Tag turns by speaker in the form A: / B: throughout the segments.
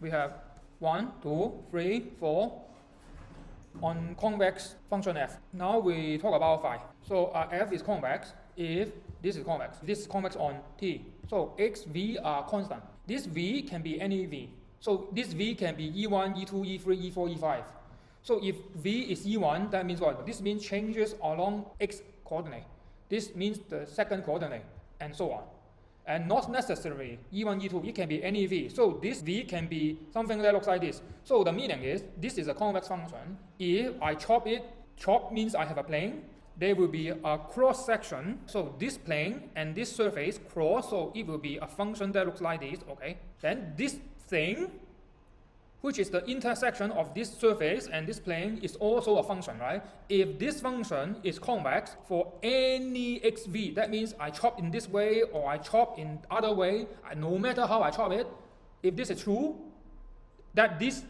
A: we have 1, 2, 3, 4 on convex function f. Now we talk about phi. So f is convex if this is convex. This is convex on T. So x, v are constant. This v can be any v. So this v can be E1, E2, E3, E4, E5. So if v is E1, that means what? This means changes along x coordinate. This means the second coordinate, and so on. And not necessarily E1, E2, it can be any v. So this v can be something that looks like this. So the meaning is, this is a convex function. If I chop it, chop means I have a plane. There will be a cross section. So this plane and this surface cross, so it will be a function that looks like this, okay? Then this thing, which is the intersection of this surface and this plane, is also a function, right? If this function is convex for any xv, that means I chop in this way or I chop in other way, no matter how I chop it, if this is true, that this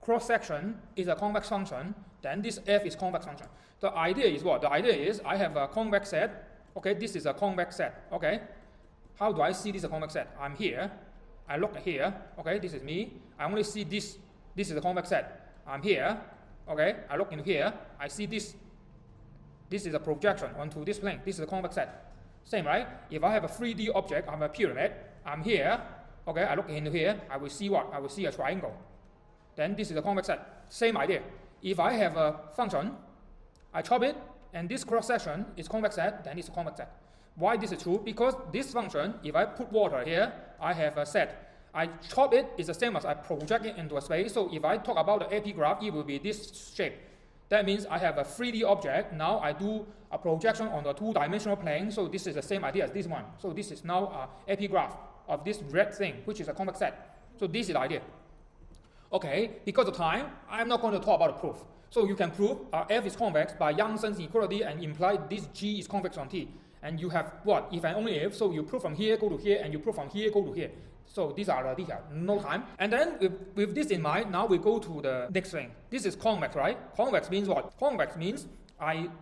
A: cross section is a convex function, then this f is convex function. The idea is what? The idea is I have a convex set. Okay, this is a convex set. Okay, how do I see this is a convex set? I'm here. I look here. Okay, this is me. I only see this. This is a convex set. I'm here. Okay, I look in here. I see this. This is a projection onto this plane. This is a convex set. Same, right? If I have a 3D object, I'm a pyramid. I'm here. Okay, I look into here. I will see what? I will see a triangle. Then this is a convex set. Same idea. If I have a function, I chop it, and this cross section is convex set, then it's a convex set. Why this is true? Because this function, if I put water here, I have a set. I chop it, it's the same as I project it into a space. So if I talk about the AP graph, it will be this shape. That means I have a 3D object. Now I do a projection on the two-dimensional plane. So this is the same idea as this one. So this is now an AP graph of this red thing, which is a convex set. So this is the idea. Okay, because of time, I'm not going to talk about the proof. So you can prove f is convex by Young's inequality and imply this G is convex on T. And you have what? If and only if. So you prove from here, go to here, and you prove from here, go to here. So these are the details. No time. And then with this in mind, now we go to the next thing. This is convex, right? Convex means what? Convex means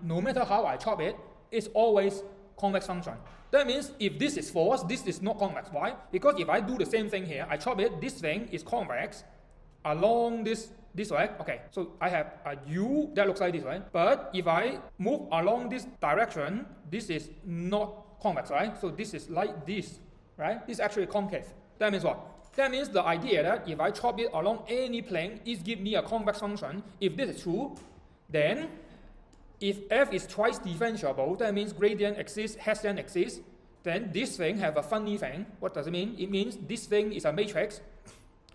A: no matter how I chop it, it's always convex function. That means if this is false, this is not convex. Why? Because if I do the same thing here, I chop it, this thing is convex along this way. Okay, so I have a U that looks like this, right? But if I move along this direction, this is not convex, right? So this is like this, right? This is actually concave. That means what? That means the idea that if I chop it along any plane, it gives me a convex function. If this is true, then if f is twice differentiable, that means gradient exists, Hessian exists, then this thing have a funny thing. What does it mean? It means this thing is a matrix.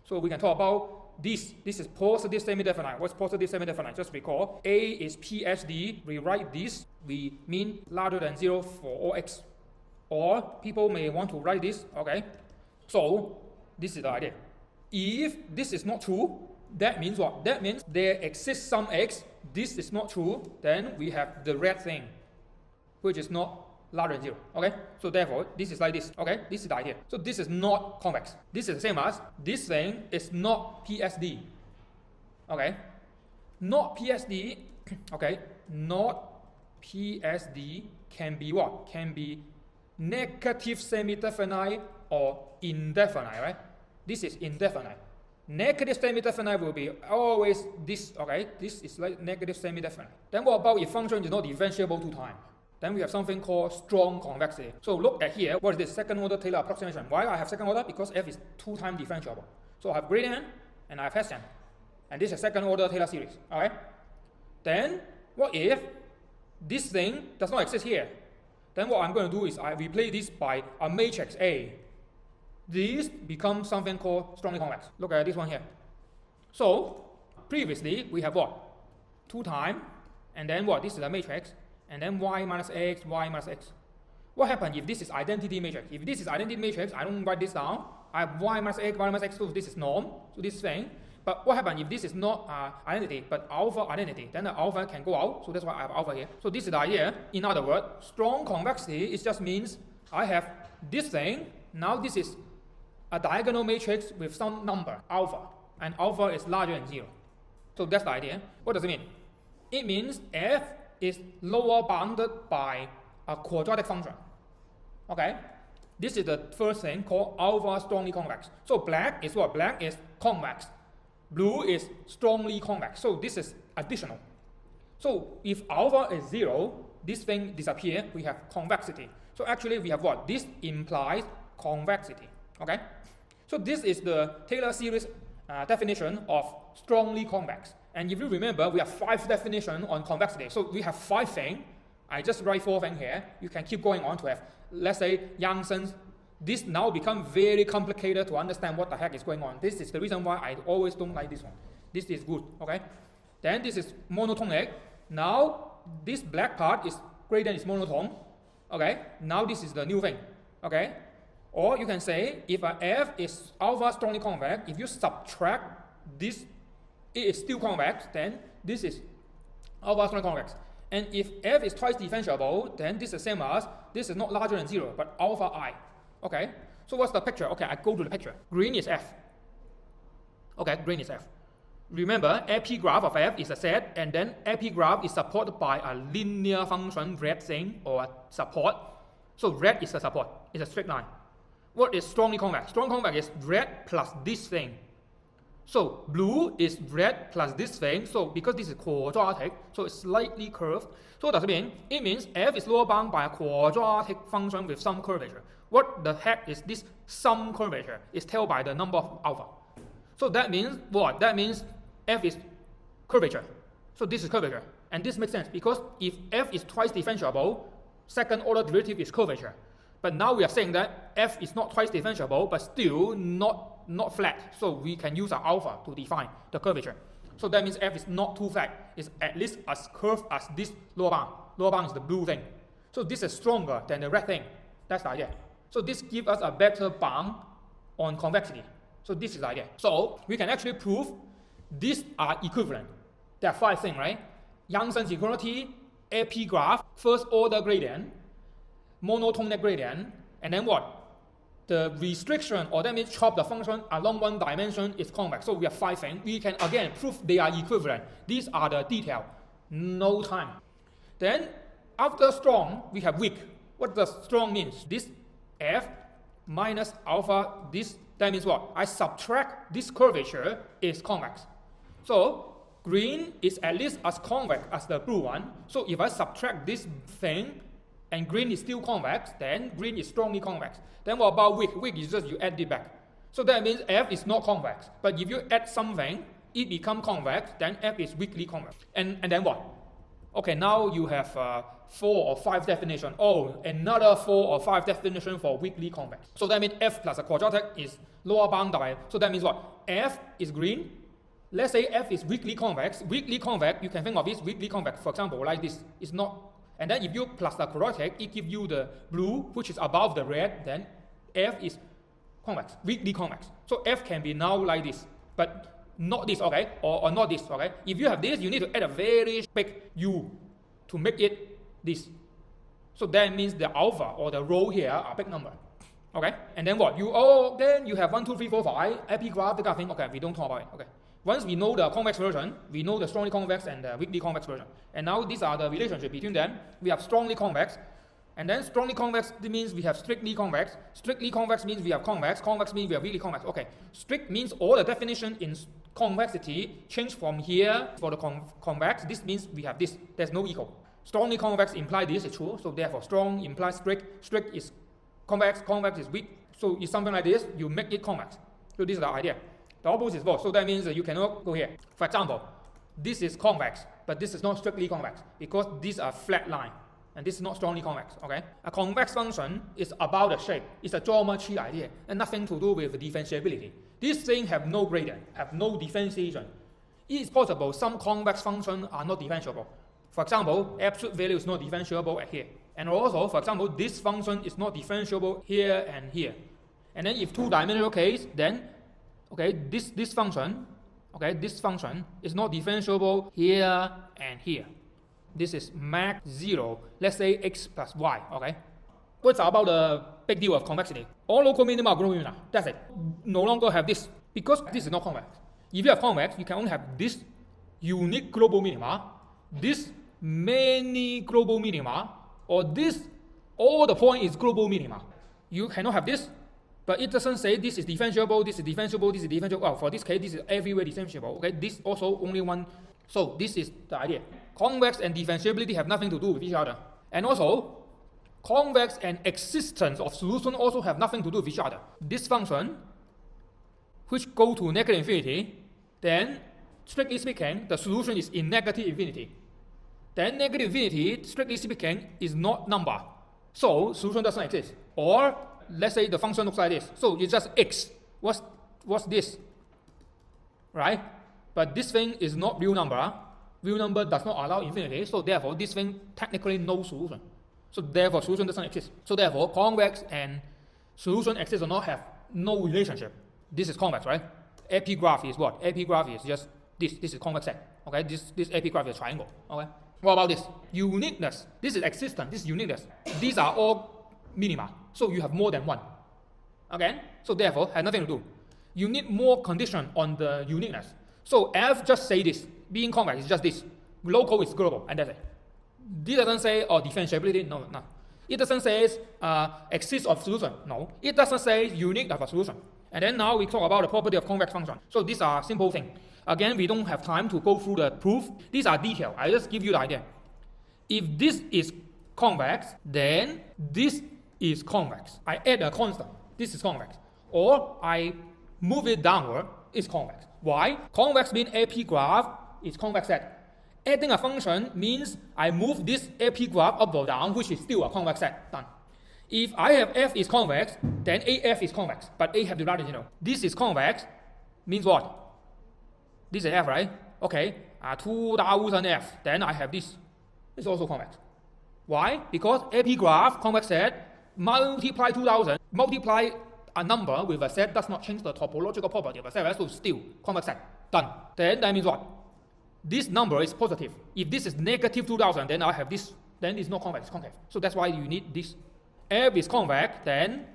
A: So we can talk about this is positive semi-definite. What's positive semi-definite? Just recall, A is PSD. Rewrite this. We mean larger than 0 for all x. Or people may want to write this. Okay. So this is the idea. If this is not true, that means what? That means there exists some x. This is not true. Then we have the red thing, which is not larger than 0. Okay, so therefore this is like this. Okay, this is the idea. So this is not convex. This is the same as this thing is not PSD. Okay, not PSD. Okay, not PSD can be what? Can be negative semi-definite or indefinite, right? This is indefinite. Negative semi-definite will be always this. Okay, this is like negative semi-definite. Then what about if function is not differentiable to time? Then we have something called strong convexity. So look at here, what is this? Second order Taylor approximation. Why I have second order? Because f is 2 times differentiable. So I have gradient and I have Hessian. And this is second order Taylor series. Okay? Then what if this thing does not exist here? Then what I'm going to do is I replace this by a matrix A. This becomes something called strongly convex. Look at this one here. So previously we have what? 2 times, and then what? This is a matrix. And then y minus x. What happens if this is identity matrix? If this is identity matrix, I don't write this down. I have y minus x, so this is norm, so this thing. But what happens if this is not identity, but alpha identity? Then the alpha can go out, so that's why I have alpha here. So this is the idea. In other words, strong convexity, it just means I have this thing. Now this is a diagonal matrix with some number, alpha. And alpha is larger than 0. So that's the idea. What does it mean? It means f is lower bounded by a quadratic function. Okay? This is the first thing called alpha strongly convex. So black is what? Black is convex. Blue is strongly convex. So this is additional. So if alpha is 0, this thing disappears, we have convexity. So actually we have what? This implies convexity. Okay? So this is the Taylor series definition of strongly convex. And if you remember, we have 5 definitions on convexity. So we have 5 things. I just write 4 things here. You can keep going on to have, let's say, Yang-Sen's. This now becomes very complicated to understand what the heck is going on. This is the reason why I always don't like this one. This is good, okay? Then this is monotonic. Now, this black part is gradient is monotone. Okay? Now this is the new thing. Okay? Or you can say, if a F is alpha strongly convex, if you subtract this, it is still convex, then this is alpha strongly convex. And if F is twice differentiable, then this is the same as, this is not larger than 0, but alpha I. Okay? So what's the picture? Okay, I go to the picture. Green is F. Okay, green is F. Remember, epigraph of F is a set, and then epigraph is supported by a linear function, red thing, or a support. So red is a support. It's a straight line. What is strongly convex? Strongly convex is red plus this thing. So blue is red plus this thing. So because this is quadratic, so it's slightly curved. So what does it mean? It means F is lower bound by a quadratic function with some curvature. What the heck is this some curvature? It's told by the number of alpha. So that means what? That means F is curvature. So this is curvature. And this makes sense because if F is twice differentiable, second order derivative is curvature. But now we are saying that F is not twice differentiable, but still not flat. So we can use our alpha to define the curvature. So that means F is not too flat. It's at least as curved as this lower bound. Lower bound is the blue thing. So this is stronger than the red thing. That's the idea. So this gives us a better bound on convexity. So this is the idea. So we can actually prove these are equivalent. There are 5 things, right? Yang-Sen's equality, epigraph, first order gradient, monotonic gradient, and then what? The restriction, or that means chop the function along one dimension is convex. So we have 5 things. We can again prove they are equivalent. These are the detail. No time. Then after strong, we have weak. What does strong means? This F minus alpha, this, that means what? I subtract this curvature is convex. So green is at least as convex as the blue one. So if I subtract this thing and green is still convex, then green is strongly convex. Then what about weak? Weak is just you add it back. So that means F is not convex. But if you add something, it becomes convex, then F is weakly convex. And then what? Okay, now you have 4 or 5 definitions. Oh, another 4 or 5 definitions for weakly convex. So that means F plus a quadratic is lower bound by. So that means what? F is green. Let's say F is weakly convex. Weakly convex, you can think of this weakly convex. For example, like this. It's not. And then if you plus the quadratic, it gives you the blue, which is above the red. Then F is convex, weakly convex. So F can be now like this, but not this, okay? Or not this, okay? If you have this, you need to add a very big U to make it this. So that means the alpha or the rho here are big number. Okay? And then what? Then you have 1, 2, 3, 4, 5, epigraph, that kind of thing. Okay, we don't talk about it. Okay. Once we know the convex version, we know the strongly convex and the weakly convex version. And now these are the relationship between them. We have strongly convex, and then strongly convex means we have strictly convex. Strictly convex means we have convex. Convex means we have weakly convex. Okay. Strict means all the definition in convexity change from here for the convex. This means we have this. There's no equal. Strongly convex implies this is true. So therefore, strong implies strict. Strict is convex. Convex is weak. So it's something like this. You make it convex. So this is the idea. The opposite is false. So that means that you cannot go here. For example, this is convex, but this is not strictly convex because these are flat line. And this is not strongly convex, okay? A convex function is about the shape. It's a geometry idea and nothing to do with differentiability. These things have no gradient, have no differentiation. It is possible some convex functions are not differentiable. For example, absolute value is not differentiable at here. And also, for example, this function is not differentiable here and here. And then if two-dimensional case, then okay, this function is not differentiable here and here. This is max 0. Let's say x plus y, okay? What's about the big deal of convexity? All local minima are global minima. That's it. No longer have this because this is not convex. If you have convex, you can only have this unique global minima, this many global minima, or this all the point is global minima. You cannot have this. But it doesn't say this is differentiable, this is differentiable, this is differentiable. Well, for this case, this is everywhere differentiable. Okay, this also only one. So this is the idea. Convex and differentiability have nothing to do with each other. And also, convex and existence of solution also have nothing to do with each other. This function, which go to negative infinity, then strictly speaking, the solution is in negative infinity. Then negative infinity, strictly speaking, is not number. So solution doesn't exist. Or let's say the function looks like this. So it's just x. What's this? Right? But this thing is not real number. Real number does not allow infinity. So therefore, this thing technically no solution. So therefore, solution doesn't exist. So therefore, convex and solution exist or not have no relationship. This is convex, right? Epigraph is what? Epigraph is just this. This is convex set. Okay? This epigraph is triangle. Okay? What about this? Uniqueness. This is existence. This is uniqueness. These are all minima. So you have more than one. Okay? So therefore, has nothing to do. You need more condition on the uniqueness. So F just say this. Being convex is just this. Local is global, and that's it. This doesn't say differentiability. No. It doesn't say exists of solution. No. It doesn't say unique of a solution. And then now we talk about the property of convex function. So these are simple things. Again, we don't have time to go through the proof. These are details. I just give you the idea. If this is convex, then this is convex. I add a constant. This is convex. Or I move it downward. It's convex. Why? Convex means epigraph is convex set. Adding a function means I move this epigraph up or down, which is still a convex set. Done. If I have f is convex, then AF is convex. But A have the right, This is convex means what? This is f, right? Okay. 2000 f. Then I have this. It's also convex. Why? Because epigraph, convex set, multiply 2000, multiply a number with a set does not change the topological property of a set, right? So still convex set. Done. Then that means what? This number is positive. If this is negative 2000, then I have this. Then it's not convex, it's concave. So that's why you need this. F is convex, then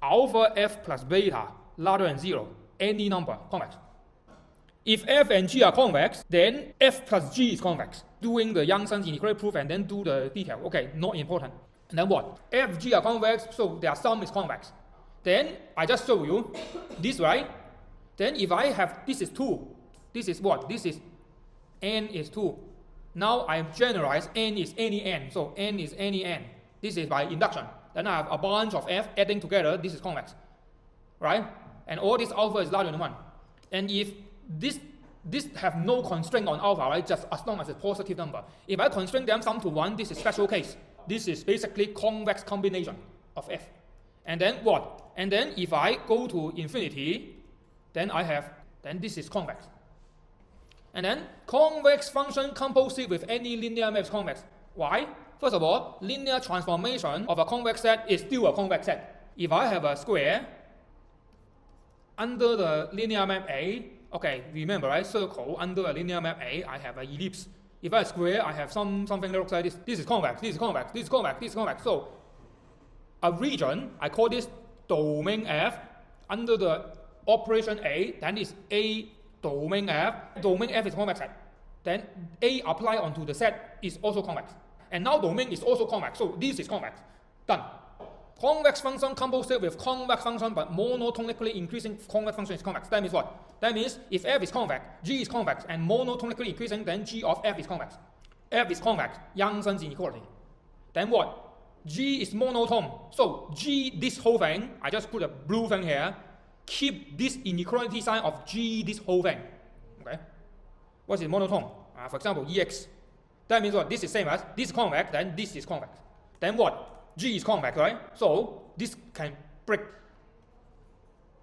A: alpha f plus beta larger than 0. Any number, convex. If f and g are convex, then f plus g is convex. Doing the Yang-Sen's inequality proof and then do the detail. Okay, not important. And then what? F, g are convex, so their sum is convex. Then I just show you this, right? Then if I have, this is 2. This is what? This is n is 2. Now I generalize n is any n. So n is any n. This is by induction. Then I have a bunch of f adding together. This is convex. Right? And all this alpha is larger than 1. And if this have no constraint on alpha, right? Just as long as it's a positive number. If I constrain them sum to 1, this is special case. This is basically convex combination of f. And then what? And then if I go to infinity, then this is convex. And then convex function composite with any linear map is convex. Why? First of all, linear transformation of a convex set is still a convex set. If I have a square under the linear map A, okay, remember, right? Circle under a linear map A, I have an ellipse. If I have a square, I have something that looks like this. This is convex, this is convex, this is convex, this is convex. So a region, I call this domain F under the operation A, then is A domain F. Domain F is convex set. Then A apply onto the set is also convex. And now domain is also convex. So this is convex. Done. Convex function composite with convex function but monotonically increasing convex function is convex. That means what? That means if f is convex, g is convex, and monotonically increasing, then g of f is convex. F is convex, Yang-Sen's inequality. Then what? G is monotone. So G, this whole thing, I just put a blue thing here, keep this inequality sign of G, this whole thing. Okay? What is monotone? For example, EX. That means what? This is same as, this is convex, then this is convex. Then what? G is convex, right? So this can break.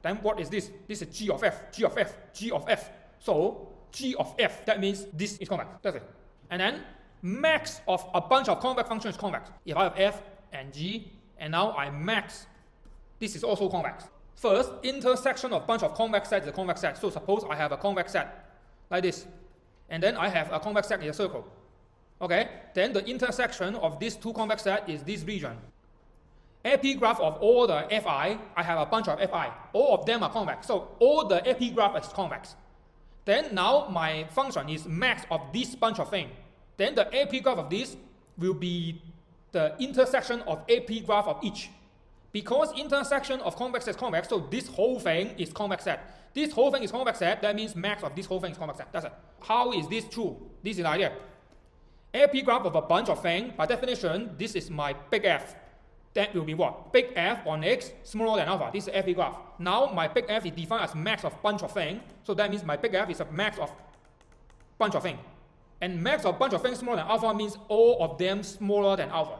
A: Then what is this? This is G of F, G of F, G of F. So G of F, that means this is convex. That's it. And then max of a bunch of convex functions is convex. If I have F and G, and now I max, this is also convex. First, intersection of bunch of convex sets is a convex set. So suppose I have a convex set like this, and then I have a convex set in a circle. Okay, then the intersection of these two convex sets is this region. Epigraph of all the Fi, I have a bunch of Fi. All of them are convex. So all the epigraph is convex. Then now my function is max of this bunch of things. Then the epigraph of this will be the intersection of epigraph of each. Because intersection of convex is convex, so this whole thing is convex set. This whole thing is convex set, that means max of this whole thing is convex set. That's it. How is this true? This is the idea. Epigraph of a bunch of things, by definition, this is my big F. That will be what? Big F on X smaller than alpha. This is epigraph. Now my big F is defined as max of bunch of things. So that means my big F is a max of bunch of things. And max of bunch of things smaller than alpha means all of them smaller than alpha.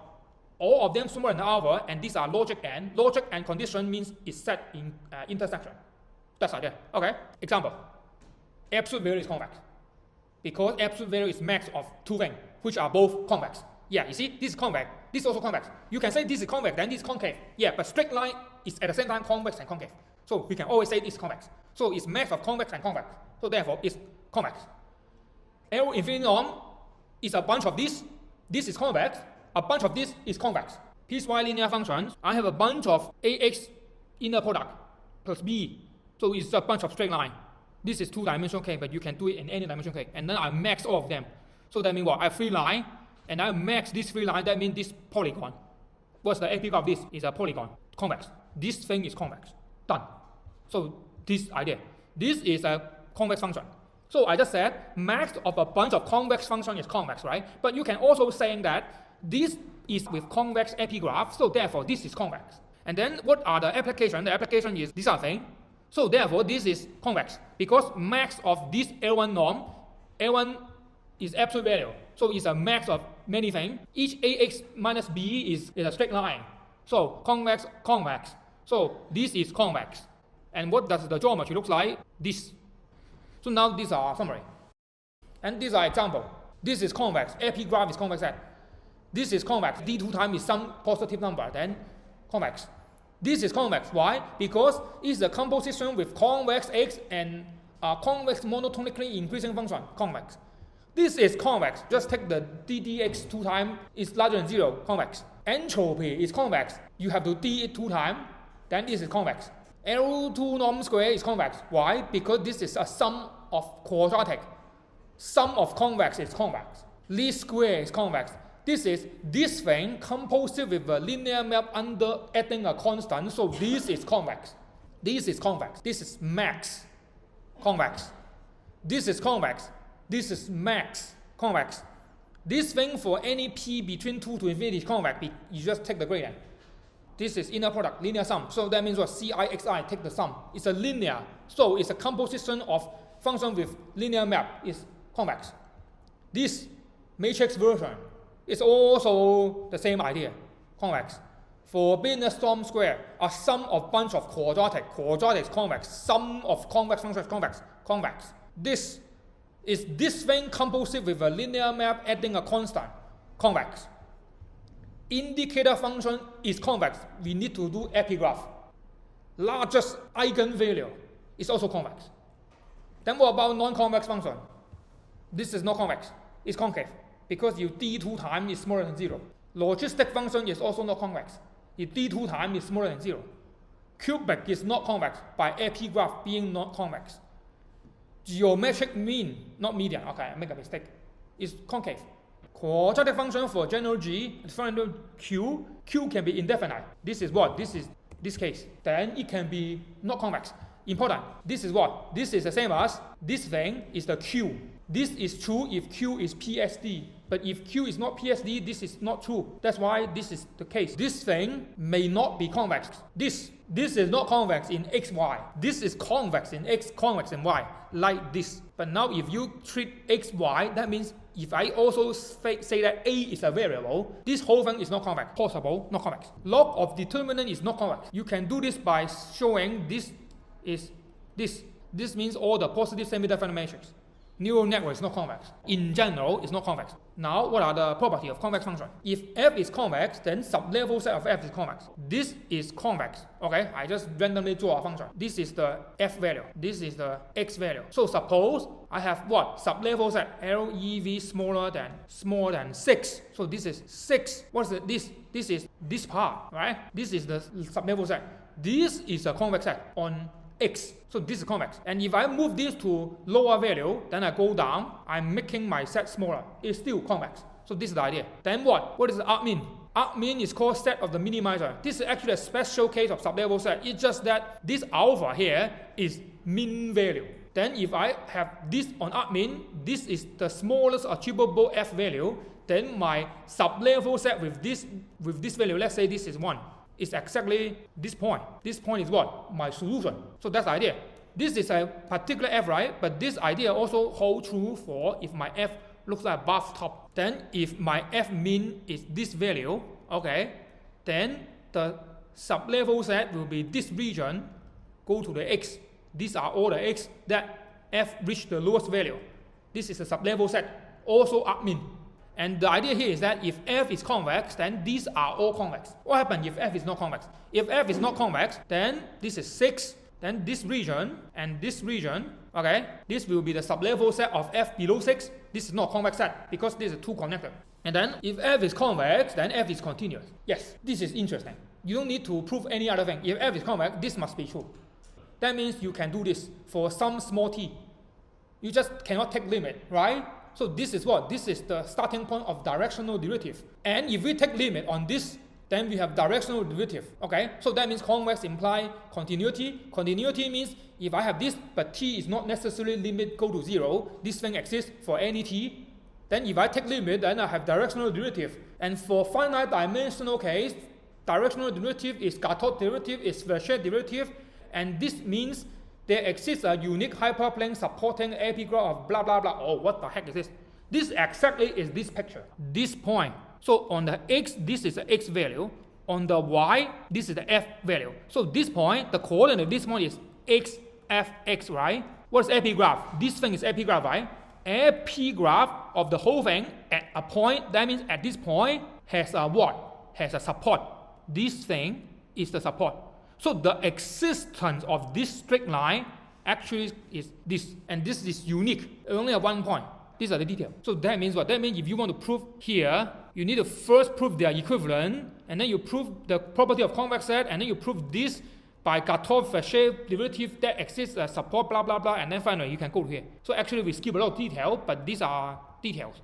A: All of them smaller than alpha, and these are logic and. Logic and condition means it's set in intersection. That's the idea. Okay? Example. Absolute value is convex. Because absolute value is max of two things, which are both convex. Yeah, you see, this is convex, this is also convex. You can say this is convex, then this is concave. Yeah, but straight line is at the same time convex and concave. So we can always say this is convex. So it's max of convex and convex. So therefore, it's convex. L infinity norm is a bunch of this. This is convex. A bunch of this is convex. Piecewise linear functions, I have a bunch of AX inner product plus B. So it's a bunch of straight line. This is two-dimensional cake, but you can do it in any dimensional cake. And then I max all of them. So that means what? I have three line, and I max this three line, that means this polygon. What's the epigraph of this? Is a polygon, convex. This thing is convex. Done. So this idea. This is a convex function. So I just said max of a bunch of convex function is convex, right? But you can also say that this is with convex epigraph, so therefore this is convex. And then what are the application? The application is this thing. So therefore this is convex because max of this L1 norm, L1 is absolute value. So it's a max of many things. Each AX minus B is a straight line. So convex, convex. So this is convex. And what does the geometry look like? This. So now these are summary. And these are example. This is convex. Epigraph is convex set. This is convex. D2 times is some positive number, then convex. This is convex. Why? Because it's a composition with convex X and convex monotonically increasing function, convex. This is convex. Just take the ddx 2 times is larger than 0, convex. Entropy is convex. You have to d it 2 times, then this is convex. L2 norm square is convex. Why? Because this is a sum of quadratic. Sum of convex is convex. Least square is convex. This is this thing composite with a linear map under adding a constant. So this is convex. This is convex. This is max. Convex. This is convex. This is max. Convex. This thing for any p between 2 to infinity is convex. You just take the gradient. This is inner product, linear sum. So that means what? Cixi, take the sum. It's a linear. So it's a composition of function with linear map is convex. This matrix version is also the same idea, convex. For Billner storm square, a sum of bunch of quadratic. Quadratic is convex. Sum of convex functions is convex. Convex. This is this thing composite with a linear map adding a constant. Convex. Indicator function is convex. We need to do epigraph. Largest eigenvalue is also convex. Then what about non-convex function? This is not convex. It's concave. Because you d2 times is smaller than 0. Logistic function is also not convex. If d2 times is smaller than 0. Cubic is not convex by epigraph being not convex. Geometric mean, not median. Okay, I make a mistake. It's concave. Quadratic function for general G, differential Q. Q can be indefinite. This is what? This is this case. Then it can be not convex. Important. This is what? This is the same as this thing is the Q. This is true if Q is PSD. But if Q is not PSD, this is not true. That's why this is the case. This thing may not be convex. This is not convex in X, Y. This is convex in X, convex in Y, like this. But now if you treat X, Y, that means if I also say that A is a variable, this whole thing is not convex. Possible, not convex. Log of determinant is not convex. You can do this by showing this is this. This means all the positive semi-definite matrix. Neural network is not convex. In general, it's not convex. Now, what are the properties of convex function? If f is convex, then sublevel set of f is convex. This is convex. Okay, I just randomly draw a function. This is the f value. This is the x value. So suppose I have what? Sublevel set LEV smaller than 6. So this is 6. What's this? This is this part, right? This is the sublevel set. This is a convex set on X. So this is convex. And if I move this to lower value, then I go down, I'm making my set smaller. It's still convex. So this is the idea. Then what? What does arc mean? Argmin is called set of the minimizer. This is actually a special case of sublevel set. It's just that this alpha here is min value. Then if I have this on Argmin, this is the smallest achievable f value, then my sublevel set with this value, let's say this is 1, is exactly this point. This point is what? My solution. So that's the idea. This is a particular f, right? But this idea also holds true for if my f looks like bathtub. Then if my f min is this value, okay, then the sublevel set will be this region, go to the x. These are all the x that f reached the lowest value. This is a sublevel set, also Argmin. And the idea here is that if f is convex, then these are all convex. What happens if f is not convex? If f is not convex, then this is 6, then this region and this region, okay, this will be the sublevel set of f below 6. This is not convex set because this is 2 connected. And then if f is convex, then f is continuous. Yes, this is interesting. You don't need to prove any other thing. If f is convex, this must be true. That means you can do this for some small t. You just cannot take limit, right? So this is what? This is the starting point of directional derivative. And if we take limit on this, then we have directional derivative, okay? So that means convex imply continuity. Continuity means if I have this, but t is not necessarily limit go to 0, this thing exists for any t. Then if I take limit, then I have directional derivative. And for finite dimensional case, directional derivative is Gartot derivative, is Frechet derivative, and this means there exists a unique hyperplane supporting epigraph of blah blah blah. Oh, what the heck is this? This exactly is this picture, this point. So on the x, this is the x value. On the y, this is the f value. So this point, the coordinate of this point is x, f, x, right? What is epigraph? This thing is epigraph, right? Epigraph of the whole thing at a point, that means at this point, has a what? Has a support. This thing is the support. So the existence of this straight line actually is this, and this is unique. Only at one point. These are the details. So that means what? That means if you want to prove here, you need to first prove their equivalent, and then you prove the property of convex set, and then you prove this by Gartot-Frechet derivative that exists as support, blah blah blah, and then finally you can go to here. So actually we skip a lot of detail, but these are details.